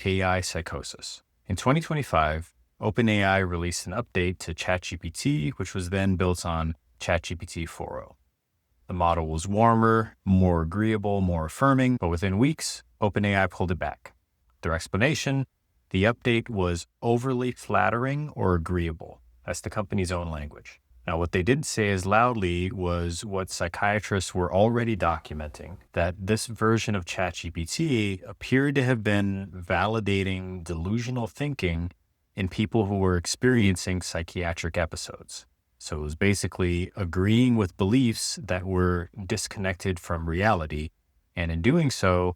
AI psychosis. In 2025, OpenAI released an update to ChatGPT, which was then built on ChatGPT 4.0. The model was warmer, more agreeable, more affirming, but within weeks, OpenAI pulled it back. Their explanation: the update was overly flattering or agreeable. That's the company's own language. Now, what they didn't say as loudly was what psychiatrists were already documenting, that this version of ChatGPT appeared to have been validating delusional thinking in people who were experiencing psychiatric episodes. So it was basically agreeing with beliefs that were disconnected from reality, and in doing so,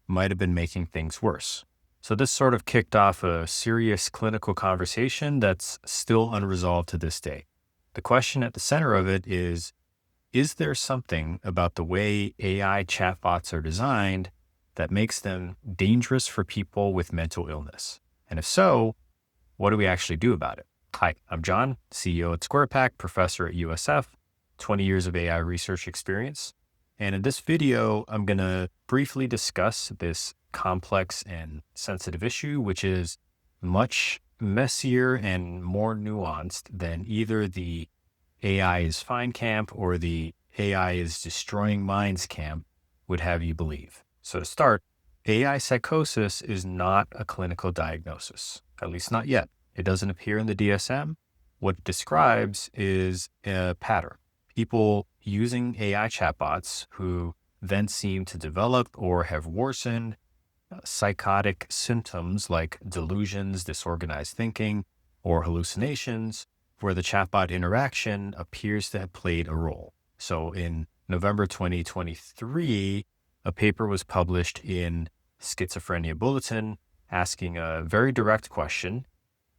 might have been making things worse. So this sort of kicked off a serious clinical conversation that's still unresolved to this day. The question at the center of it is there something about the way AI chatbots are designed that makes them dangerous for people with mental illness? And if so, what do we actually do about it? Hi, I'm John, CEO at SquarePact, professor at USF, 20 years of AI research experience. And in this video, I'm going to briefly discuss this complex and sensitive issue, which is much messier and more nuanced than either the AI is fine camp or the AI is destroying minds camp would have you believe. So to start, AI psychosis is not a clinical diagnosis, at least not yet. It doesn't appear in the DSM. What it describes is a pattern. People using AI chatbots who then seem to develop or have worsened psychotic symptoms like delusions, disorganized thinking, or hallucinations, where the chatbot interaction appears to have played a role. So in November 2023, a paper was published in Schizophrenia Bulletin asking a very direct question: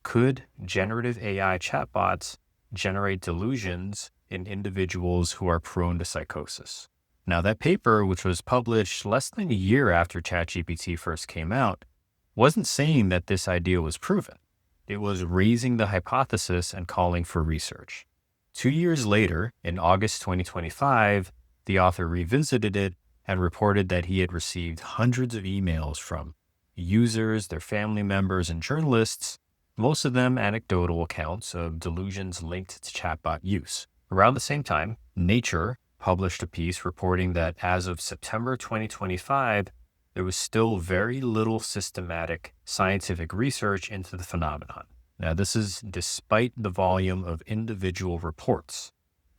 could generative AI chatbots generate delusions in individuals who are prone to psychosis? Now, that paper, which was published less than a year after ChatGPT first came out, wasn't saying that this idea was proven. It was raising the hypothesis and calling for research. 2 years later, in August 2025, the author revisited it and reported that he had received hundreds of emails from users, their family members, and journalists, most of them anecdotal accounts of delusions linked to chatbot use. Around the same time, Nature published a piece reporting that as of September 2025, there was still very little systematic scientific research into the phenomenon. Now, this is despite the volume of individual reports.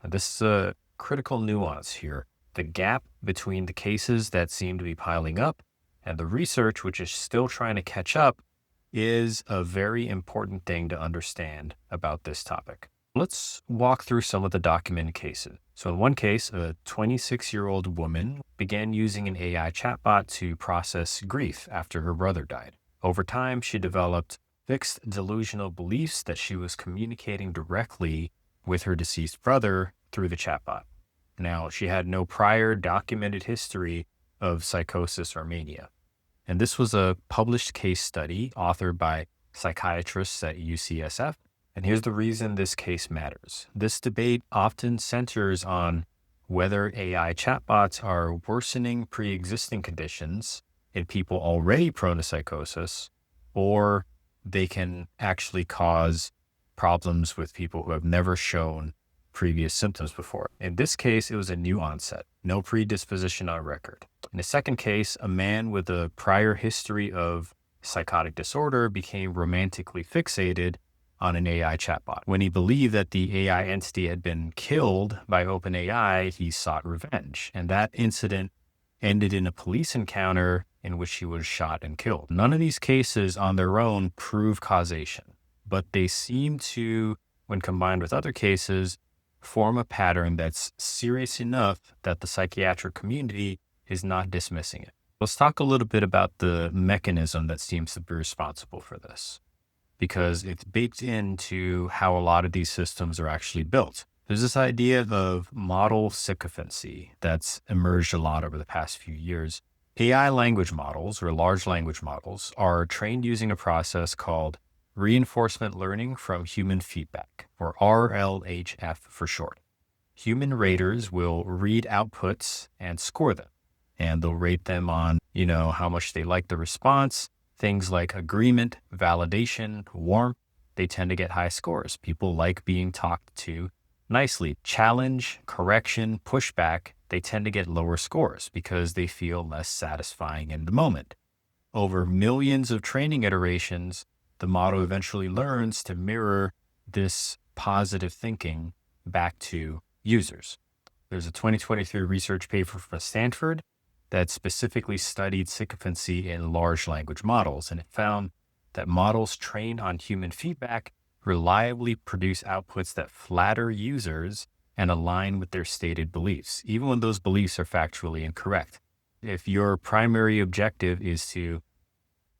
Now, this is a critical nuance here. The gap between the cases that seem to be piling up and the research, which is still trying to catch up, is a very important thing to understand about this topic. Let's walk through some of the documented cases. So in one case, a 26-year-old woman began using an AI chatbot to process grief after her brother died. Over time, she developed fixed delusional beliefs that she was communicating directly with her deceased brother through the chatbot. Now, she had no prior documented history of psychosis or mania. And this was a published case study authored by psychiatrists at UCSF. And here's the reason this case matters. This debate often centers on whether AI chatbots are worsening pre-existing conditions in people already prone to psychosis, or they can actually cause problems with people who have never shown previous symptoms before. In this case, it was a new onset, no predisposition on record. In the second case, a man with a prior history of psychotic disorder became romantically fixated on an AI chatbot. When he believed that the AI entity had been killed by OpenAI, he sought revenge. And that incident ended in a police encounter in which he was shot and killed. None of these cases on their own prove causation, but they seem to, when combined with other cases, form a pattern that's serious enough that the psychiatric community is not dismissing it. Let's talk a little bit about the mechanism that seems to be responsible for this, because it's baked into how a lot of these systems are actually built. There's this idea of model sycophancy that's emerged a lot over the past few years. AI language models, or large language models, are trained using a process called reinforcement learning from human feedback, or RLHF for short. Human raters will read outputs and score them, and they'll rate them on, how much they like the response, Things like agreement, validation, warmth, they tend to get high scores. People like being talked to nicely. Challenge, correction, pushback, they tend to get lower scores because they feel less satisfying in the moment. Over millions of training iterations, the model eventually learns to mirror this positive thinking back to users. There's a 2023 research paper from Stanford that specifically studied sycophancy in large language models, and it found that models trained on human feedback reliably produce outputs that flatter users and align with their stated beliefs, even when those beliefs are factually incorrect. If your primary objective is to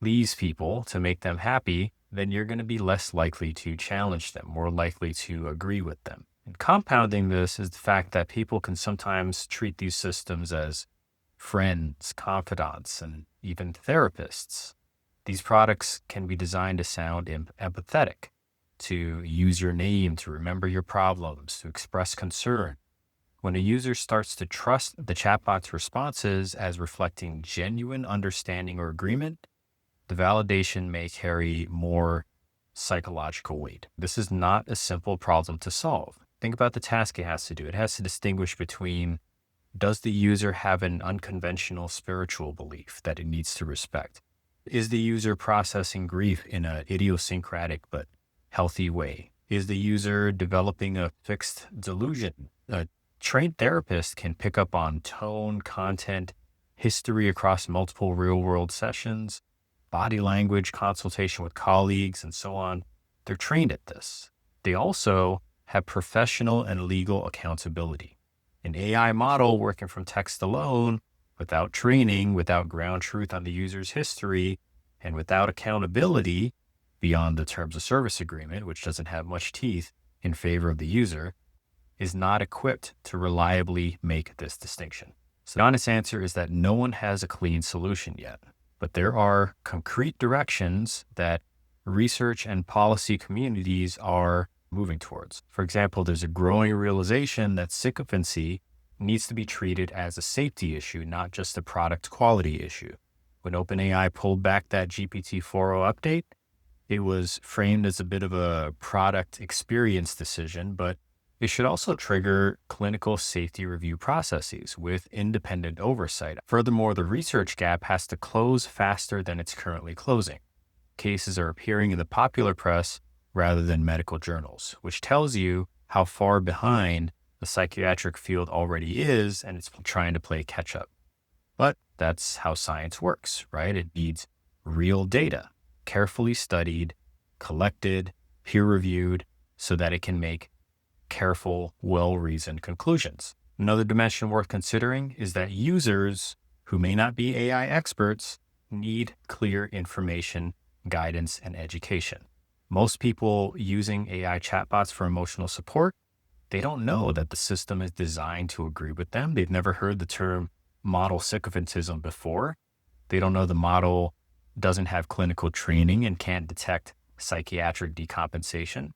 please people, to make them happy, then you're going to be less likely to challenge them, more likely to agree with them. And compounding this is the fact that people can sometimes treat these systems as friends, confidants, and even therapists. These products can be designed to sound empathetic, to use your name, to remember your problems, to express concern. When a user starts to trust the chatbot's responses as reflecting genuine understanding or agreement, the validation may carry more psychological weight. This is not a simple problem to solve. Think about the task it has to do. It has to distinguish between, does the user have an unconventional spiritual belief that it needs to respect? Is the user processing grief in an idiosyncratic but healthy way? Is the user developing a fixed delusion? A trained therapist can pick up on tone, content, history across multiple real-world sessions, body language, consultation with colleagues, and so on. They're trained at this. They also have professional and legal accountability. An AI model working from text alone, without training, without ground truth on the user's history, and without accountability beyond the terms of service agreement, which doesn't have much teeth in favor of the user, is not equipped to reliably make this distinction. So the honest answer is that no one has a clean solution yet, but there are concrete directions that research and policy communities are moving towards. For example, there's a growing realization that sycophancy needs to be treated as a safety issue, not just a product quality issue. When OpenAI pulled back that GPT-4o update, it was framed as a bit of a product experience decision, but it should also trigger clinical safety review processes with independent oversight. Furthermore, the research gap has to close faster than it's currently closing. Cases are appearing in the popular press rather than medical journals, which tells you how far behind the psychiatric field already is, and it's trying to play catch up. But that's how science works, right? It needs real data, carefully studied, collected, peer-reviewed, so that it can make careful, well-reasoned conclusions. Another dimension worth considering is that users who may not be AI experts need clear information, guidance, and education. Most people using AI chatbots for emotional support, they don't know that the system is designed to agree with them. They've never heard the term model sycophantism before. They don't know the model doesn't have clinical training and can't detect psychiatric decompensation.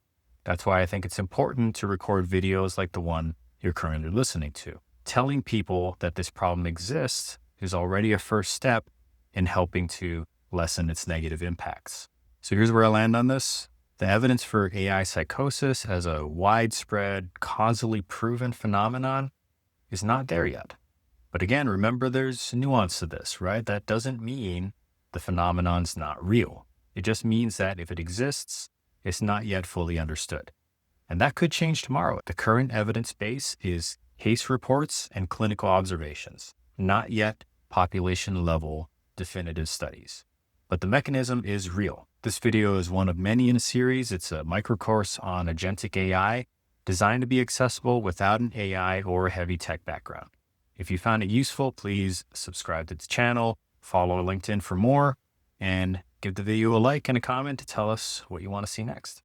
That's why I think it's important to record videos like the one you're currently listening to. Telling people that this problem exists is already a first step in helping to lessen its negative impacts. So here's where I land on this. The evidence for AI psychosis as a widespread, causally proven phenomenon is not there yet. But again, remember there's nuance to this, right? That doesn't mean the phenomenon's not real. It just means that if it exists, it's not yet fully understood. And that could change tomorrow. The current evidence base is case reports and clinical observations, not yet population level definitive studies. But the mechanism is real. This video is one of many in a series. It's a microcourse on agentic AI designed to be accessible without an AI or a heavy tech background. If you found it useful, please subscribe to the channel, follow LinkedIn for more, and give the video a like and a comment to tell us what you want to see next.